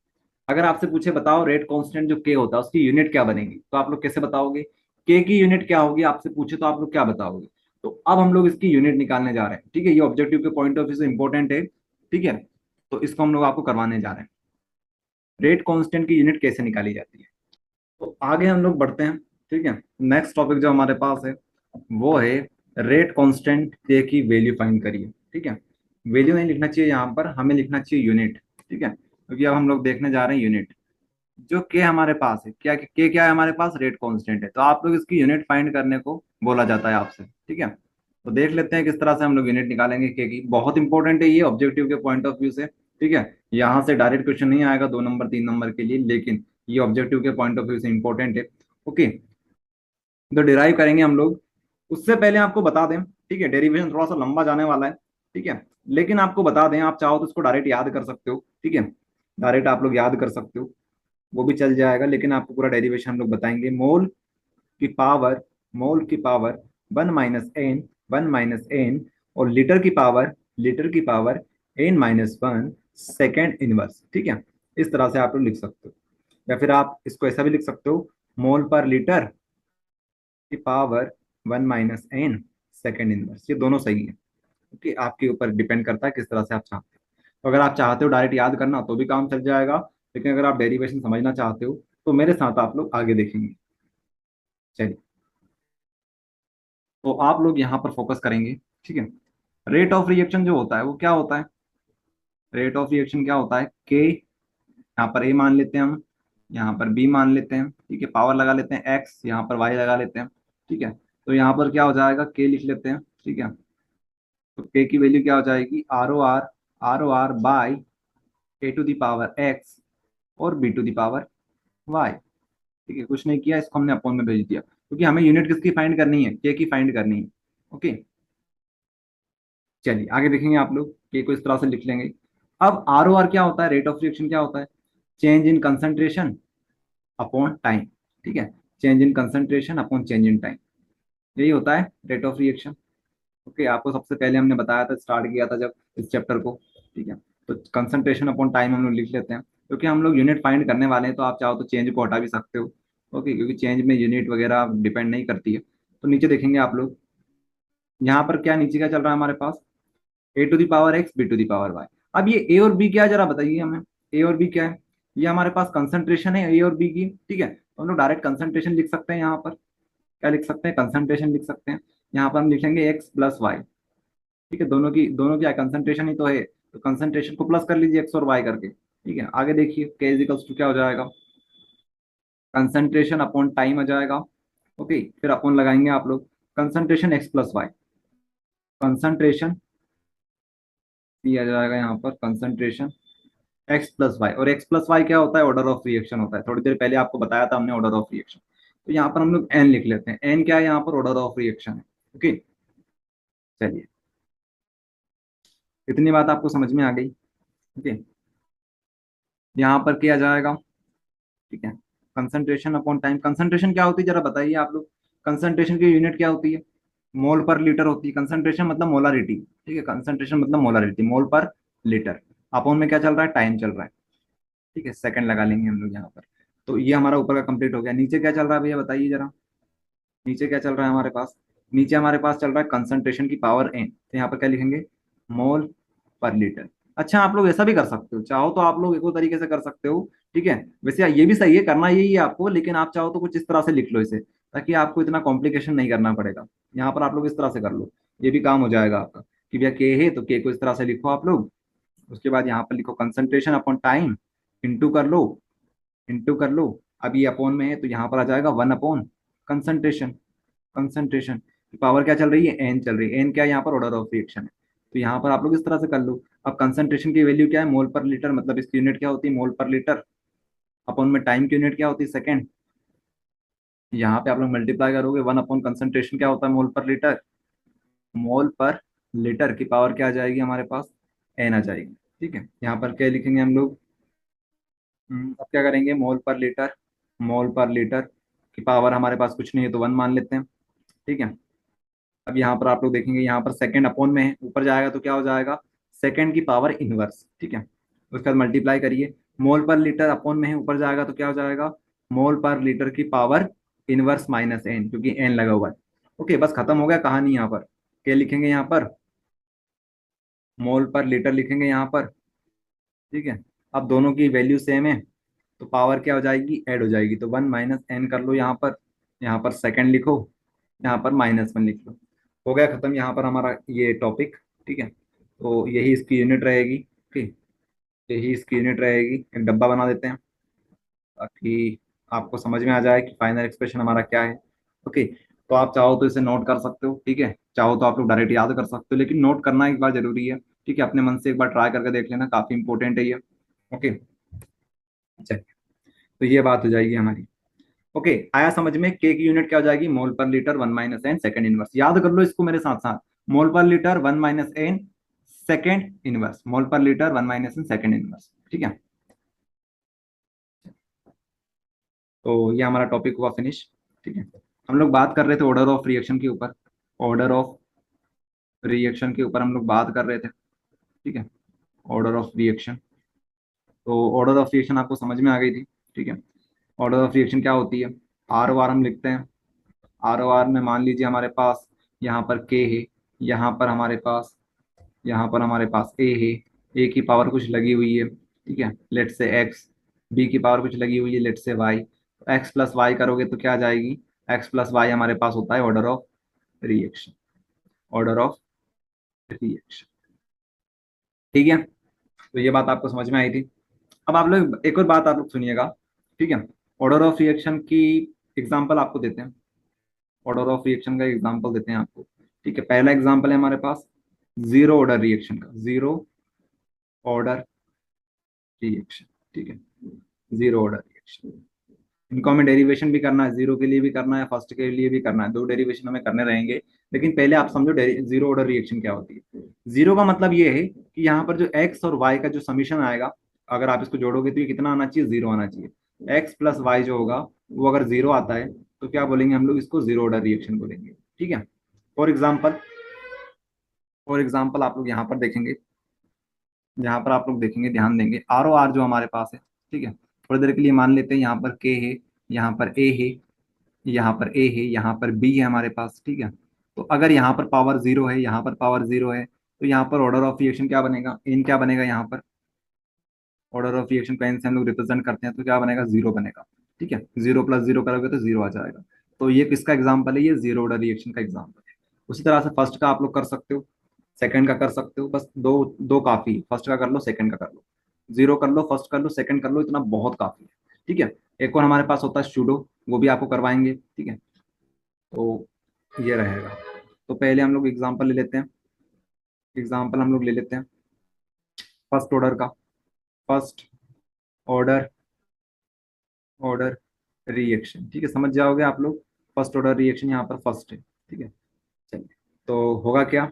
अगर आपसे पूछे बताओ रेट कांस्टेंट जो के होता है उसकी यूनिट क्या बनेगी, तो आप लोग कैसे बताओगे, के की यूनिट क्या होगी, आपसे पूछे तो आप लोग क्या बताओगे। तो अब हम लोग इसकी यूनिट निकालने जा रहे हैं। ठीक है, ये ऑब्जेक्टिव के पॉइंट ऑफ व्यू से इंपॉर्टेंट है। ठीक है, तो इसको हम लोग आपको करवाने जा रहे हैं, रेट कांस्टेंट की यूनिट कैसे निकाली जाती है। तो आगे हम लोग बढ़ते हैं। ठीक है, नेक्स्ट टॉपिक जो हमारे पास है वो है रेट कांस्टेंट के की वैल्यू फाइंड करिए। ठीक है, वैल्यू नहीं लिखना चाहिए यहाँ पर, हमें लिखना चाहिए यूनिट। ठीक है, क्योंकि अब हम लोग देखने जा रहे हैं यूनिट, जो के हमारे पास है, क्या के क्या है हमारे पास, रेट कांस्टेंट है, तो आप लोग इसकी यूनिट फाइंड करने को बोला जाता है आपसे। ठीक है, तो देख लेते हैं किस तरह से हम लोग यूनिट निकालेंगे के की। बहुत इंपॉर्टेंट है ये ऑब्जेक्टिव के पॉइंट ऑफ व्यू से। ठीक है, यहाँ से डायरेक्ट क्वेश्चन नहीं आएगा 2 नंबर 3 नंबर के लिए, लेकिन ये ऑब्जेक्टिव के पॉइंट ऑफ व्यू से इंपॉर्टेंट है। ओके, तो डिराइव करेंगे हम लोग, उससे पहले आपको बता दें। ठीक है, डेरिवेशन थोड़ा सा लंबा जाने वाला है। ठीक है, लेकिन आपको बता दें, आप चाहो तो इसको डायरेक्ट याद कर सकते हो। ठीक है, डायरेक्ट आप लोग याद कर सकते हो, वो भी चल जाएगा, लेकिन आपको पूरा डेरिवेशन हम लोग बताएंगे। की पावर मोल की पावर 1 - n 1 - n, और लीटर की पावर n - 1 सेकेंड इनवर्स। ठीक है, इस तरह से आप लोग लिख सकते हो, या फिर आप इसको ऐसा भी लिख सकते हो, मोल पर लीटर की पावर 1 - n सेकेंड इनवर्स, ये दोनों सही है। ओके, आपके ऊपर डिपेंड करता है किस तरह से आप चाहते हो। तो अगर आप चाहते हो डायरेक्ट याद करना तो भी काम चल जाएगा, लेकिन अगर आप डेरिवेशन समझना चाहते हो तो मेरे साथ आप लोग आगे देखेंगे। चलिए, तो आप लोग यहाँ पर फोकस करेंगे। ठीक है, रेट ऑफ रिएक्शन जो होता है वो क्या होता है? रेट ऑफ रिएक्शन क्या होता है? के, यहाँ पर ए मान लेते हैं हम, यहाँ पर बी मान लेते हैं। ठीक है, पावर लगा लेते हैं एक्स, यहाँ पर वाई लगा लेते हैं। ठीक है, तो यहाँ पर क्या हो जाएगा, के लिख लेते हैं। ठीक है, तो के की वैल्यू क्या हो जाएगी, R O R by A to the power x और B to the power y. ठीक है, कुछ नहीं किया, इसको हमने अपॉन में भेज दिया, क्योंकि हमें यूनिट किसकी फाइंड करनी है, के की फाइंड करनी है। ओके, चलिए आगे देखेंगे। आप लोग के को इस तरह से लिख लेंगे। अब आर ओ आर क्या होता है, रेट ऑफ रिएक्शन क्या होता है? Change in concentration upon time. ठीक है, change in concentration upon change in time, यही होता है रेट ऑफ रिएक्शन। ओके, आपको सबसे पहले हमने बताया था, स्टार्ट किया था जब इस चैप्टर को। ठीक है, तो कंसंट्रेशन अपॉन टाइम हम लोग लिख लेते हैं, क्योंकि हम लोग यूनिट फाइंड करने वाले हैं, तो आप चाहो तो चेंज को हटा भी सकते हो। ओके, क्योंकि चेंज में यूनिट वगैरह डिपेंड नहीं करती है। तो नीचे देखेंगे आप लोग, यहाँ पर क्या नीचे क्या चल रहा है हमारे पास, A to the power x B to the power y. अब ये ए और बी क्या है जरा बताइए हमें, ए और बी क्या है? ये हमारे पास कंसंट्रेशन है ए और बी की। ठीक है, तो हम लोग डायरेक्ट कंसंट्रेशन लिख सकते हैं। यहाँ पर क्या लिख सकते हैं, कंसंट्रेशन लिख सकते हैं। यहाँ पर हम लिखेंगे एक्स प्लस वाई। ठीक है, दोनों की कंसंट्रेशन ही तो है, तो कंसंट्रेशन को प्लस कर लीजिए एक्स और वाई करके। ठीक है, आगे देखिए, के इजिकल्स टू क्या हो जाएगा, कंसंट्रेशन अपॉन टाइम आ जाएगा। ओके, फिर अपॉन लगाएंगे आप लोग, concentration X plus Y, concentration दिया जाएगा यहाँ पर, कंसंट्रेशन एक्स प्लस वाई। और एक्स प्लस वाई क्या होता है, ऑर्डर ऑफ रिएक्शन होता है, थोड़ी देर पहले आपको बताया था हमने ऑर्डर ऑफ रिएक्शन। तो यहाँ पर हम लोग एन लिख लेते हैं, एन क्या है यहाँ पर, ऑर्डर ऑफ रिएक्शन है। ओके, चलिए, इतनी बात आपको समझ में आ गई। ओके, यहाँ पर किया जाएगा। ठीक है, कंसंट्रेशन अपॉन टाइम, कंसंट्रेशन क्या होती है जरा बताइए आप लोग, कंसंट्रेशन की यूनिट क्या होती है, मोल पर लीटर होती है। कंसंट्रेशन मतलब मोलारिटी। ठीक है, कंसंट्रेशन मतलब मोलारिटी, मोल पर लीटर। अपॉन में क्या चल रहा है, टाइम चल रहा है। ठीक है, सेकंड लगा लेंगे हम लोग यहाँ पर। तो ये हमारा ऊपर का कंप्लीट हो गया। नीचे क्या चल रहा है भैया बताइए जरा, नीचे क्या चल रहा है हमारे पास? नीचे हमारे पास चल रहा है कंसंट्रेशन की पावर एन, तो यहाँ पर क्या लिखेंगे, मोल पर लीटर। अच्छा, आप लोग ऐसा भी कर सकते हो, चाहो तो आप लोग एक और तरीके से कर सकते हो। ठीक है, वैसे ये भी सही है, करना यही है आपको, लेकिन आप चाहो तो कुछ इस तरह से लिख लो इसे, ताकि आपको इतना कॉम्प्लिकेशन नहीं करना पड़ेगा। यहाँ पर आप लोग इस तरह से कर लो, ये भी काम हो जाएगा आपका, कि भैया के है तो के को इस तरह से लिखो आप लोग। उसके बाद यहाँ पर लिखो कंसंट्रेशन अपॉन टाइम, इंटू कर लो, इंटू कर लो। अब ये अपॉन में है तो यहाँ पर आ जाएगा 1 अपॉन कंसंट्रेशन। कंसंट्रेशन की पावर क्या चल रही है, एन चल रही है। एन क्या है यहाँ पर, ऑर्डर ऑफ रिएक्शन है। तो यहाँ पर आप लोग इस तरह से कर लो। अब कंसंट्रेशन की वैल्यू क्या है, मोल पर लीटर, मतलब इसकी यूनिट क्या होती है, मोल पर लीटर। अपॉन में टाइम की यूनिट क्या होती है, सेकेंड। यहाँ पे आप लोग मल्टीप्लाई करोगे, 1 अपॉन कंसंट्रेशन क्या होता है, मोल पर लीटर। मोल पर लीटर की पावर क्या आ जाएगी हमारे पास, एन आ जाएगी। ठीक है, यहाँ पर क्या लिखेंगे हम लोग, अब क्या करेंगे, मोल पर लीटर, मोल पर लीटर की पावर हमारे पास कुछ नहीं है तो 1 मान लेते हैं। ठीक है, अब यहाँ पर आप लोग देखेंगे, यहाँ पर सेकंड अपॉन में है, ऊपर जाएगा तो क्या हो जाएगा, सेकंड की पावर इनवर्स। ठीक है, उसके बाद मल्टीप्लाई करिए, मोल पर लीटर अपॉन में है, ऊपर जाएगा तो क्या हो जाएगा, मोल पर लीटर की पावर इनवर्स माइनस एन, क्योंकि एन लगा हुआ है। ओके, बस खत्म हो गया कहानी। यहाँ पर क्या लिखेंगे, यहाँ पर मोल पर लीटर लिखेंगे यहाँ पर। ठीक है, अब दोनों की वैल्यू सेम है, तो पावर क्या हो जाएगी, ऐड हो जाएगी, तो 1 - n कर लो यहाँ पर। यहाँ पर सेकंड लिखो, यहाँ पर -1 लिख लो। हो गया खत्म यहाँ पर हमारा ये टॉपिक। ठीक है, तो यही इसकी यूनिट रहेगी। ठीक, यही इसकी यूनिट रहेगी, एक डब्बा बना देते हैं ताकि आपको समझ में आ जाए कि फाइनल एक्सप्रेशन हमारा क्या है। ओके, तो आप चाहो तो इसे नोट कर सकते हो। ठीक है, चाहो तो आप लोग डायरेक्ट याद कर सकते हो, लेकिन नोट करना एक बार जरूरी है। ठीक है, अपने मन से एक बार ट्राई करके देख लेना, काफी इंपॉर्टेंट है ये। ओके, चलिए, तो ये बात हो जाएगी हमारी। ओके, आया समझ में, के की यूनिट क्या हो जाएगी, मोल per litre 1 - n second inverse. याद कर लो इसको मेरे साथ साथ, मोल per litre 1 - n second inverse, मोल per litre 1 - n second inverse. ठीक है, तो ये हमारा टॉपिक हुआ फिनिश। ठीक है, हम लोग बात कर रहे थे ऑर्डर ऑफ रिएक्शन के ऊपर, ऑर्डर ऑफ रिएक्शन के ऊपर हम लोग बात कर रहे थे। ठीक है, ऑर्डर ऑफ रिएक्शन, तो ऑर्डर ऑफ रिएक्शन आपको समझ में आ गई थी। ठीक है, ऑर्डर ऑफ रिएक्शन क्या होती है, आर वार हम लिखते हैं, ROR में मान लीजिए हमारे पास यहाँ पर K है, यहाँ पर हमारे पास A है, A की पावर कुछ लगी हुई है, ठीक है, लेट से X, B की पावर कुछ लगी हुई है, लेट से Y। X प्लस वाई करोगे तो क्या आ जाएगी, X प्लस वाई हमारे पास होता है order of reaction, order of reaction, ठीक है। तो ये बात आपको समझ में आई थी। अब आप लोग एक और बात आप लोग सुनिएगा, ठीक है। ऑर्डर ऑफ रिएक्शन की एग्जांपल आपको देते हैं, ऑर्डर ऑफ रिएक्शन का एग्जांपल देते हैं आपको, ठीक है। पहला एग्जांपल है हमारे पास जीरो ऑर्डर रिएक्शन का, जीरो ऑर्डर रिएक्शन, ठीक है, जीरो ऑर्डर रिएक्शन। इनको हमें डेरिवेशन भी करना है, जीरो के लिए भी करना है, फर्स्ट के लिए भी करना है, दो डेरिवेशन हमें करने रहेंगे। लेकिन पहले आप समझो जीरो ऑर्डर रिएक्शन क्या होती है। जीरो का मतलब ये है कि यहाँ पर जो एक्स और वाई का जो समीशन आएगा, अगर आप इसको जोड़ोगे तो ये कितना आना चाहिए, जीरो आना चाहिए। एक्स प्लस वाई जो होगा वो अगर जीरो आता है तो क्या बोलेंगे हम लोग, इसको जीरो ऑर्डर रिएक्शन बोलेंगे, ठीक है। फॉर एग्जाम्पल, आप लोग यहाँ पर देखेंगे, यहाँ पर आप लोग देखेंगे, ध्यान देंगे, ROR जो हमारे पास है, ठीक है। थोड़ी देर के लिए मान लेते हैं यहाँ पर K है, यहाँ पर A है, यहाँ पर A है, यहाँ पर B है हमारे पास, ठीक है। तो अगर यहाँ पर पावर जीरो है, यहाँ पर पावर जीरो है, तो यहाँ पर ऑर्डर ऑफ रिएक्शन क्या बनेगा, इन क्या बनेगा, यहाँ पर ऑर्डर ऑफ रिएक्शन को n से हम लोग रिप्रेजेंट करते हैं तो क्या बनेगा, जीरो बनेगा, ठीक है। जीरो प्लस जीरो करोगे तो जीरो आ जाएगा। तो ये किसका एग्जाम्पल है, ये जीरो ऑर्डर रिएक्शन का एग्जाम्पल है। उसी तरह से फर्स्ट का आप लोग कर सकते हो, सेकंड का कर सकते हो, बस दो दो काफी है, फर्स्ट का कर लो, सेकंड का कर लो, जीरो कर लो, फर्स्ट कर लो, सेकंड कर लो, इतना बहुत काफी है, ठीक है। एक और हमारे पास होता है सूडो, वो भी आपको करवाएंगे, ठीक है। तो ये रहेगा। तो पहले हम लोग एग्जांपल ले लेते हैं, एग्जांपल हम लोग ले लेते हैं फर्स्ट ऑर्डर का, फर्स्ट ऑर्डर, ऑर्डर रिएक्शन, ठीक है, समझ जाओगे आप लोग। फर्स्ट ऑर्डर रिएक्शन यहाँ पर फर्स्ट है, ठीक है। चलिए, तो होगा क्या,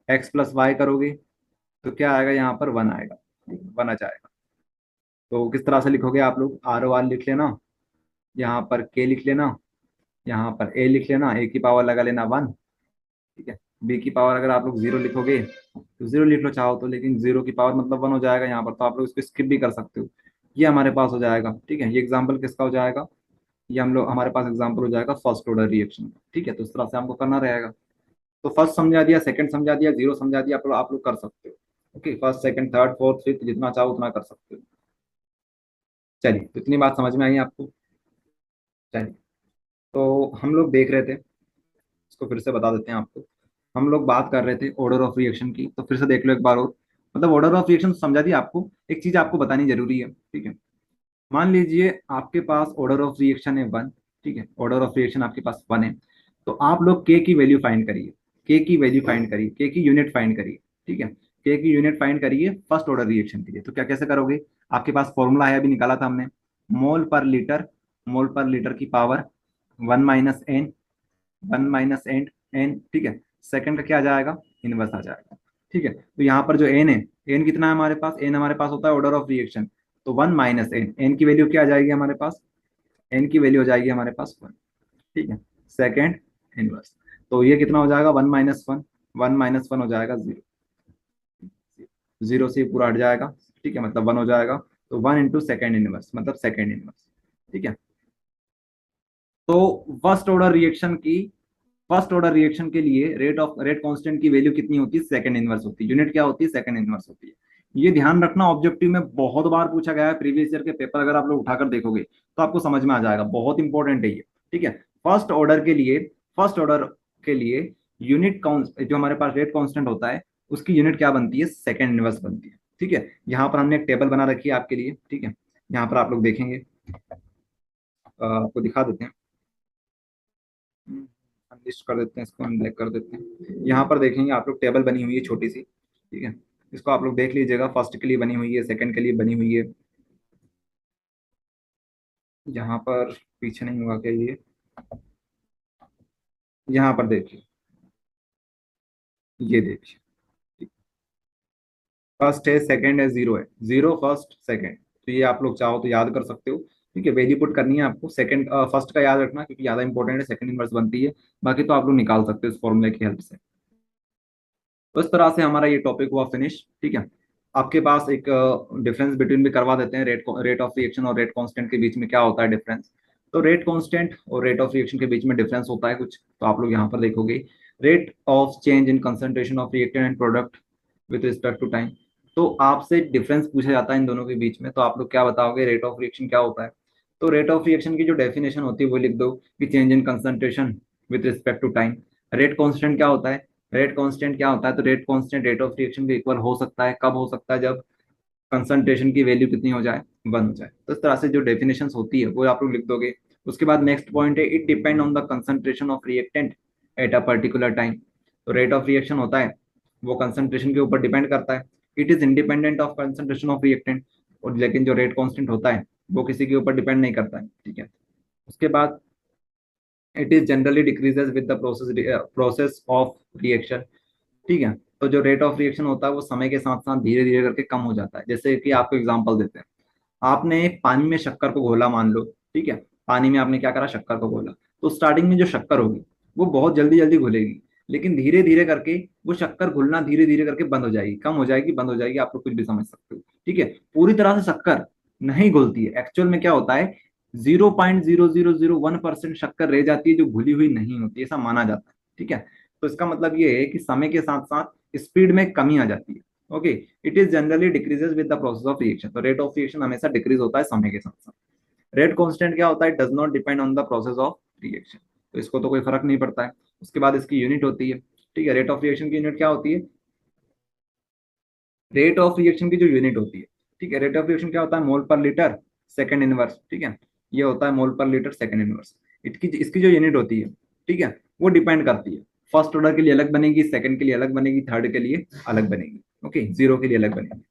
एक्स प्लस वाई करोगे तो क्या आएगा, यहाँ पर वन आएगा, ठीक है, वन आ जाएगा। तो किस तरह से लिखोगे आप लोग, ROR लिख लेना, यहाँ पर K लिख लेना, यहाँ पर A लिख लेना, A की पावर लगा लेना वन, ठीक है। B की पावर अगर आप लोग जीरो लिखोगे तो जीरो लिख लो चाहो तो, लेकिन जीरो की पावर मतलब वन हो जाएगा यहाँ पर, तो आप लोग इसको स्किप भी कर सकते हो। ये हमारे पास हो जाएगा, ठीक है। ये एग्जाम्पल किसका हो जाएगा, ये हम लोग, हमारे पास एग्जाम्पल हो जाएगा फर्स्ट ऑर्डर रिएक्शन का, ठीक है। तो इस तरह से हमको करना रहेगा। तो फर्स्ट समझा दिया, सेकंड समझा दिया, जीरो समझा दिया, आप लोग कर सकते हो, okay. First second third fourth fifth जितना चाहो उतना कर सकते हो। चलिए, तो इतनी बात समझ में आई आपको। चलिए, तो हम लोग देख रहे थे, इसको फिर से बता देते हैं आपको। हम लोग बात कर रहे थे ऑर्डर ऑफ रिएक्शन की, तो फिर से देख लो एक बार और। मतलब ऑर्डर ऑफ रिएक्शन समझा दिया आपको, एक चीज आपको बतानी जरूरी है, ठीक है। मान लीजिए आपके पास ऑर्डर ऑफ रिएक्शन है वन, ठीक है, ऑर्डर ऑफ रिएक्शन आपके पास वन है। तो आप लोग के की वैल्यू फाइंड करिए, के की वैल्यू फाइंड करिए, के की यूनिट फाइंड करिए, ठीक है। के की यूनिट फाइंड करिए फर्स्ट ऑर्डर रिएक्शन के लिए। तो क्या कैसे करोगे, आपके पास फॉर्मूला है, अभी निकाला था हमने, मोल पर लीटर, मोल पर लीटर की power one minus N, one minus N, N, ठीक है। सेकंड का क्या आ जाएगा, इनवर्स आ जाएगा, ठीक है। तो यहाँ पर जो एन है, एन कितना है हमारे पास, एन हमारे पास होता है ऑर्डर ऑफ रिएक्शन। तो वन माइनस एन, एन की वैल्यू क्या आ जाएगी हमारे पास, एन की वैल्यू हो जाएगी हमारे पास वन, ठीक है। सेकंड इनवर्स, तो ये कितना हो जाएगा, one minus one, one minus one हो जाएगा जीरो, जीरो से पूरा हट जाएगा, ठीक है, मतलब वन हो जाएगा। तो वन इंटू सेकेंड इनवर्स मतलब सेकेंड इनवर्स, ठीक है। तो फर्स्ट ऑर्डर रिएक्शन के लिए रेट कांस्टेंट की वैल्यू कितनी होती है, सेकंड इनवर्स होती है, यूनिट क्या होती है, सेकंड इनवर्स होती है। ये ध्यान रखना, ऑब्जेक्टिव में बहुत बार पूछा गया है, प्रीवियस ईयर के पेपर अगर आप लोग उठाकर देखोगे तो आपको समझ में आ जाएगा, बहुत इंपॉर्टेंट है ये, ठीक है। फर्स्ट ऑर्डर के लिए, फर्स्ट ऑर्डर के लिए यूनिट काउंट जो हमारे पास रेट कांस्टेंट होता है, उसकी यूनिट क्या बनती है, सेकंड इनवर्स बनती है, ठीक है। यहाँ पर हमने एक टेबल बना रखी है आपके लिए, ठीक है। यहाँ पर आप लोग देखेंगे, आपको दिखा देते हैं, हम लिस्ट कर देते हैं, इसको हम ब्लैक कर देते हैं। यहाँ पर देखेंगे आप लोग, टेबल बनी हुई है छोटी सी, ठीक है। इसको आप लोग देख लीजिएगा, फर्स्ट के लिए बनी हुई है, सेकंड के लिए बनी हुई है। यहाँ पर पीछे नहीं होगा क्या ये, यहाँ पर देखिए, ये देखिए, फर्स्ट है, सेकंड है, जीरो है, जीरो फर्स्ट सेकंड। तो ये आप लोग चाहो तो याद कर सकते हो, ठीक है। वैल्यू पुट करनी है आपको, सेकंड फर्स्ट का याद रखना क्योंकि ज्यादा इंपॉर्टेंट है, सेकंड इनवर्स बनती है। बाकी तो आप लोग निकाल सकते हो इस फॉर्मूले की हेल्प से। तो इस तरह से हमारा ये टॉपिक हुआ फिनिश, ठीक है। आपके पास एक डिफरेंस बिटवीन भी करवा देते हैं, रेट ऑफ रिएक्शन और रेट कांस्टेंट के बीच में क्या होता है डिफरेंस। तो रेट कांस्टेंट और रेट ऑफ रिएक्शन के बीच में डिफरेंस होता है कुछ, तो आप लोग यहाँ पर देखोगे rate of change in concentration of reactant and product with respect to time. तो आपसे डिफरेंस पूछा जाता है इन दोनों के बीच में, तो आप लोग क्या बताओगे रेट ऑफ रिएक्शन क्या होता है। तो रेट ऑफ रिएक्शन की जो डेफिनेशन होती है वो लिख दो कि change in concentration with respect to time. Rate constant क्या होता है, रेट कांस्टेंट क्या होता है, तो rate constant rate of reaction के इक्वल हो सकता है, कब हो सकता है, जब कंसंट्रेशन की वैल्यू कितनी हो जाए, 1 हो जाए। तो इस तरह से जो डेफिनेशन होती है वो आप लोग लिख दोगे। उसके बाद नेक्स्ट पॉइंट है it depend on the concentration of reactant at a particular time. तो रेट ऑफ रिएक्शन होता है वो कंसंट्रेशन के ऊपर डिपेंड करता है। It is independent of concentration of reactant, और लेकिन जो रेट कांस्टेंट होता है वो किसी के ऊपर डिपेंड नहीं करता है, ठीक है। उसके बाद it is generally decreases with the process of reaction, ठीक है। तो जो रेट ऑफ रिएक्शन होता है वो समय के साथ साथ धीरे धीरे करके कम हो जाता है। जैसे कि आपको एग्जांपल देते हैं, आपने पानी में शक्कर को घोला मान लो, ठीक है। पानी में आपने क्या करा, शक्कर को घोला। तो स्टार्टिंग में जो शक्कर होगी वो बहुत जल्दी जल्दी घुलेगी, लेकिन धीरे धीरे करके वो शक्कर घुलना धीरे धीरे करके बंद हो जाएगी, कम हो जाएगी, बंद हो जाएगी, आप लोग कुछ भी समझ सकते हो, ठीक है। पूरी तरह से शक्कर नहीं घुलती है, एक्चुअल में क्या होता है 0.0001% शक्कर रह जाती है जो घुली हुई नहीं होती, ऐसा माना जाता है, ठीक है। तो इसका मतलब ये है कि समय के साथ साथ स्पीड में कमी आ जाती है। Okay, it is generally decreases with the process of reaction. तो रेट ऑफ रिएक्शन हमेशा डिक्रीज होता है समय के साथ साथ। रेट कांस्टेंट क्या होता है, does not depend on the process of reaction, तो इसको तो कोई फर्क नहीं पड़ता है। उसके बाद इसकी यूनिट होती है, ठीक है। रेट ऑफ रिएक्शन की यूनिट क्या होती है, रेट ऑफ रिएक्शन की जो यूनिट होती है, ठीक है। रेट ऑफ रिएक्शन क्या होता है, मोल पर लीटर सेकंड इनवर्स, ठीक है। ये होता है मोल पर लीटर सेकंड इनवर्स। इसकी जो यूनिट होती है, ठीक है, वो डिपेंड करती है, फर्स्ट ऑर्डर के लिए अलग बनेगी, सेकंड के लिए अलग बनेगी, थर्ड के लिए अलग बनेगी, ओके, जीरो के लिए अलग बनेगी।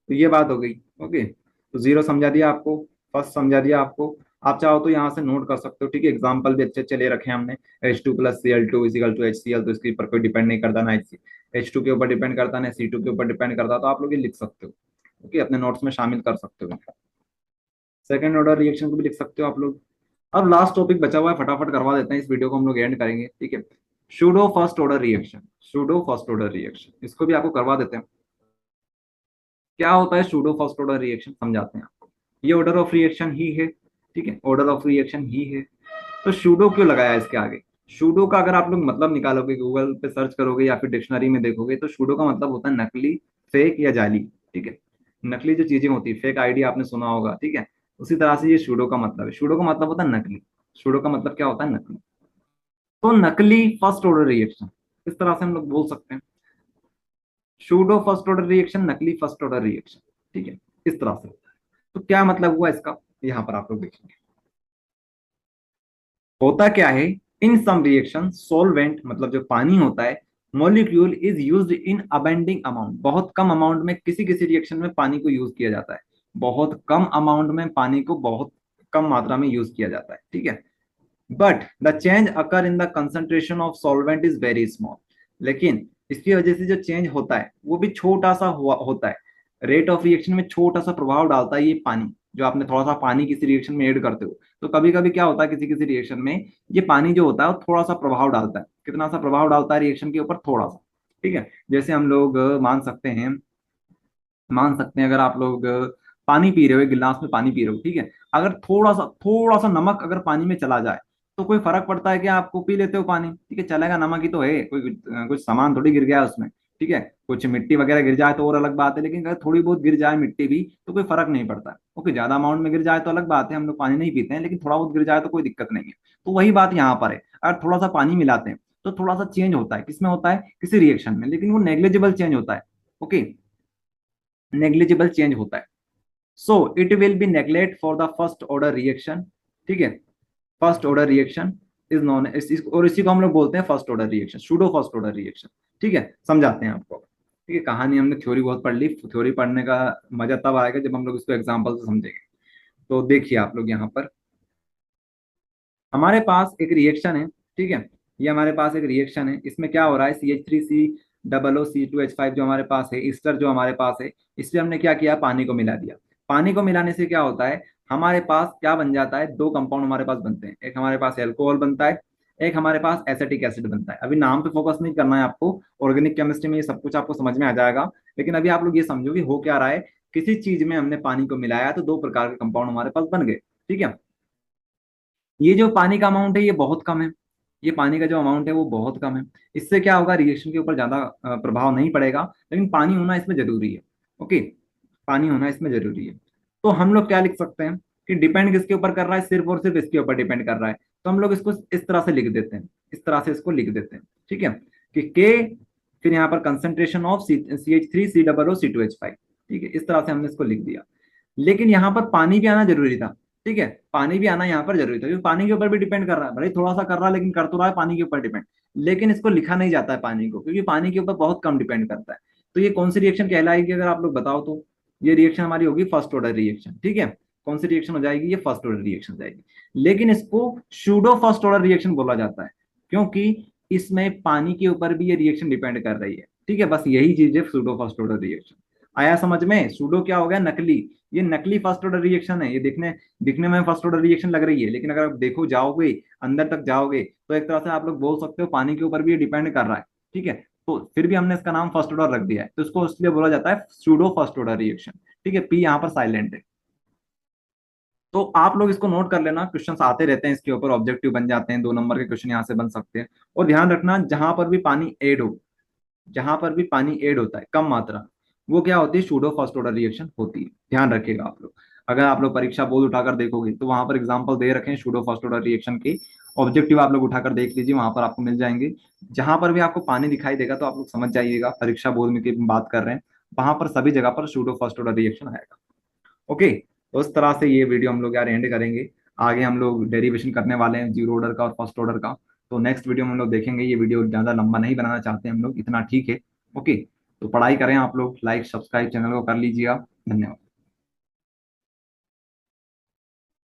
तो ये बात हो गई, ओके। तो जीरो समझा दिया आपको, फर्स्ट समझा दिया आपको। आप चाहो तो यहाँ से नोट कर सकते हो, ठीक है। एग्जाम्पल भी अच्छे अच्छे ले रखे हैं हमने। H2 + Cl2 is equal to HCl, तो इसके ऊपर कोई डिपेंड नहीं करता, ना H2 के ऊपर डिपेंड करता, ना C2 के ऊपर डिपेंड करता। तो आप लोग ये लिख सकते हो, ओके, अपने नोट्स में शामिल कर सकते हो। सेकेंड ऑर्डर रिएक्शन को भी लिख सकते हो आप लोग। अब लास्ट टॉपिक बचा हुआ है, फटाफट करवा देते हैं, इस वीडियो को हम लोग एंड करेंगे, ठीक है। Pseudo first order reaction, pseudo first order reaction, इसको भी आपको करवा देते हैं। क्या होता है सूडो फर्स्ट ऑर्डर रिएक्शन, समझाते हैं आपको। ये ऑर्डर ऑफ रिएक्शन ही है, ठीक है, ऑर्डर ऑफ रिएक्शन ही है। तो सूडो क्यों लगाया इसके आगे, सूडो का अगर आप लोग मतलब निकालोगे, गूगल पे सर्च करोगे या फिर डिक्शनरी में देखोगे, तो सूडो का मतलब होता है नकली, फेक या जाली, ठीक है। नकली जो चीजें होती है, फेक आईडी आपने सुना होगा, ठीक है। उसी तरह से ये सूडो का मतलब है, सूडो का मतलब होता है नकली। सूडो का मतलब क्या होता है, नकली। तो नकली फर्स्ट ऑर्डर रिएक्शन, इस तरह से हम लोग बोल सकते हैं, सूडो फर्स्ट ऑर्डर रिएक्शन, नकली फर्स्ट ऑर्डर रिएक्शन, ठीक है, इस तरह से। तो क्या मतलब हुआ इसका, यहाँ पर आप लोग देखेंगे। होता क्या है, इन सम रिएक्शन सॉल्वेंट मतलब जो पानी होता है, molecule is used in abundant amount, बहुत कम अमाउंट में किसी किसी रिएक्शन में पानी को यूज किया जाता है, बहुत कम अमाउंट में पानी को बहुत कम मात्रा में यूज किया जाता है, ठीक है। But the change occur in the concentration of solvent is very small, लेकिन इसकी वजह से जो चेंज होता है वो भी छोटा सा हुआ होता है। रेट ऑफ रिएक्शन में छोटा सा प्रभाव डालता है ये पानी, जो आपने थोड़ा सा पानी किसी रिएक्शन में ऐड करते हो, तो कभी कभी क्या होता है किसी किसी रिएक्शन में ये पानी जो होता है वो थोड़ा सा प्रभाव डालता है। कितना सा प्रभाव डालता है रिएक्शन के ऊपर, थोड़ा सा, ठीक है। जैसे हम लोग मान सकते हैं अगर आप लोग पानी पी रहे हो, एक गिलास में पानी पी रहे हो, ठीक है। अगर थोड़ा सा नमक अगर पानी में चला जाए तो कोई फर्क पड़ता है कि आपको पी लेते हो पानी, ठीक है, चलेगा, नमक ही तो है, कोई कुछ सामान थोड़ी गिर गया है उसमें, ठीक है। कुछ मिट्टी वगैरह गिर जाए तो और अलग बात है, लेकिन अगर थोड़ी बहुत गिर जाए मिट्टी भी तो कोई फर्क नहीं पड़ता। ओके, ज्यादा अमाउंट में गिर जाए तो अलग बात है, हम लोग पानी नहीं पीते हैं, लेकिन थोड़ा बहुत गिर जाए तो कोई दिक्कत नहीं है। तो वही बात यहाँ पर है, अगर थोड़ा सा पानी मिलाते हैं तो थोड़ा सा चेंज होता है, किसमें होता है, किसी रिएक्शन में, लेकिन वो नेग्लिजिबल चेंज होता है, ओके, नेग्लिजिबल चेंज होता है। So it will be neglect for the first order reaction, ठीक है। First order reaction is non, और इसी को हम लोग बोलते हैं first order reaction, pseudo first order reaction, ठीक है। समझाते हैं आपको, ठीक है। कहानी हमने थ्योरी बहुत पढ़ ली, थ्योरी पढ़ने का मजा तब आएगा जब हम लोग इसको एग्जाम्पल से समझेंगे। तो देखिए आप लोग यहाँ पर, हमारे पास एक रिएक्शन है, ठीक है। ये हमारे पास एक रिएक्शन है, इसमें क्या हो रहा है, CH3C00C2H5 जो हमारे पास है, ईस्टर जो हमारे पास है, इसमें हमने क्या किया, पानी को मिला दिया। पानी को मिलाने से क्या होता है, हमारे पास क्या बन जाता है, दो कंपाउंड हमारे पास बनते हैं, एक हमारे पास एल्कोहल बनता है, एक हमारे पास एसिटिक एसिड बनता है। अभी नाम पे फोकस नहीं करना है आपको, ऑर्गेनिक केमिस्ट्री में ये सब कुछ आपको समझ में आ जाएगा, लेकिन अभी आप लोग ये समझो कि हो क्या रहा है, किसी चीज में हमने पानी को मिलाया तो दो प्रकार के कंपाउंड हमारे पास बन गए, ठीक है। ये जो पानी का अमाउंट है ये बहुत कम है, ये पानी का जो अमाउंट है वो बहुत कम है। इससे क्या होगा, रिएक्शन के ऊपर ज्यादा प्रभाव नहीं पड़ेगा, लेकिन पानी होना इसमें जरूरी है। ओके, पानी होना इसमें जरूरी है। तो हम लोग क्या लिख सकते हैं कि डिपेंड किसके ऊपर कर रहा है, सिर्फ और सिर्फ इसके ऊपर डिपेंड कर रहा है। तो हम लोग इसको इस तरह से लिख देते हैं, इस तरह से इसको लिख देते हैं, ठीक है, कि के, फिर यहाँ पर concentration of CH3 COO C2H5, ठीक है, इस तरह से हमने इसको लिख दिया। लेकिन यहाँ पर पानी भी आना जरूरी था, ठीक है, पानी भी आना यहाँ पर जरूरी था, क्योंकि पानी के ऊपर भी डिपेंड कर रहा है, भले ही थोड़ा सा कर रहा है लेकिन कर तो रहा है पानी के ऊपर डिपेंड। लेकिन इसको लिखा नहीं जाता है पानी को, क्योंकि पानी के ऊपर बहुत कम डिपेंड करता है। तो ये कौन सी रिएक्शन कहलाएगी अगर आप लोग बताओ तो? ये रिएक्शन हमारी होगी फर्स्ट ऑर्डर रिएक्शन, ठीक है। कौन सी रिएक्शन हो जाएगी? ये फर्स्ट ऑर्डर रिएक्शन जाएगी। लेकिन इसको सूडो फर्स्ट ऑर्डर रिएक्शन बोला जाता है, क्योंकि इसमें पानी के ऊपर भी ये रिएक्शन डिपेंड कर रही है, ठीक है। बस यही चीज है सूडो फर्स्ट ऑर्डर रिएक्शन। आया समझ में? सूडो क्या हो गया? नकली। ये नकली फर्स्ट ऑर्डर रिएक्शन है। ये दिखने दिखने में फर्स्ट ऑर्डर रिएक्शन लग रही है, लेकिन अगर आप देखो जाओगे, अंदर तक जाओगे, तो एक तरह से आप लोग बोल सकते हो पानी के ऊपर भी ये डिपेंड कर रहा है, ठीक है। तो फिर भी हमने इसका नाम फर्स्ट ऑर्डर रख दिया है, तो इसको इसलिए बोला जाता है सूडो फर्स्ट ऑर्डर रिएक्शन, ठीक है। पी यहाँ पर साइलेंट है। तो आप लोग इसको नोट कर लेना, क्वेश्चंस आते रहते हैं इसके ऊपर, ऑब्जेक्टिव बन जाते हैं, 2 नंबर के क्वेश्चन यहाँ से बन सकते हैं। और ध्यान रखना, जहां पर भी पानी ऐड हो, जहां पर भी पानी ऐड होता है कम मात्रा, वो क्या होती है? सूडो फर्स्ट ऑर्डर रिएक्शन होती है। ध्यान रखिएगा आप लोग। अगर आप लोग परीक्षा बोर्ड उठाकर देखोगे तो वहां पर एग्जांपल दे रखे हैं सूडो फर्स्ट ऑर्डर रिएक्शन के, ऑब्जेक्टिव आप लोग उठाकर देख लीजिए, वहां पर आपको मिल जाएंगे। जहां पर भी आपको पानी दिखाई देगा तो आप लोग समझ जाइएगा परीक्षा बोर्ड में की बात कर रहे हैं, वहां पर सभी जगह पर सूडो फर्स्ट ऑर्डर रिएक्शन आएगा। ओके, तो उस तरह से ये वीडियो हम लोग यार एंड करेंगे। आगे हम लोग डेरिवेशन करने वाले हैं जीरो ऑर्डर का और फर्स्ट ऑर्डर का, तो नेक्स्ट वीडियो में हम लोग देखेंगे। ये वीडियो ज्यादा लंबा नहीं बनाना चाहते हम लोग, इतना ठीक है। ओके, तो पढ़ाई करें आप लोग, लाइक सब्सक्राइब चैनल को कर लीजिएगा। धन्यवाद।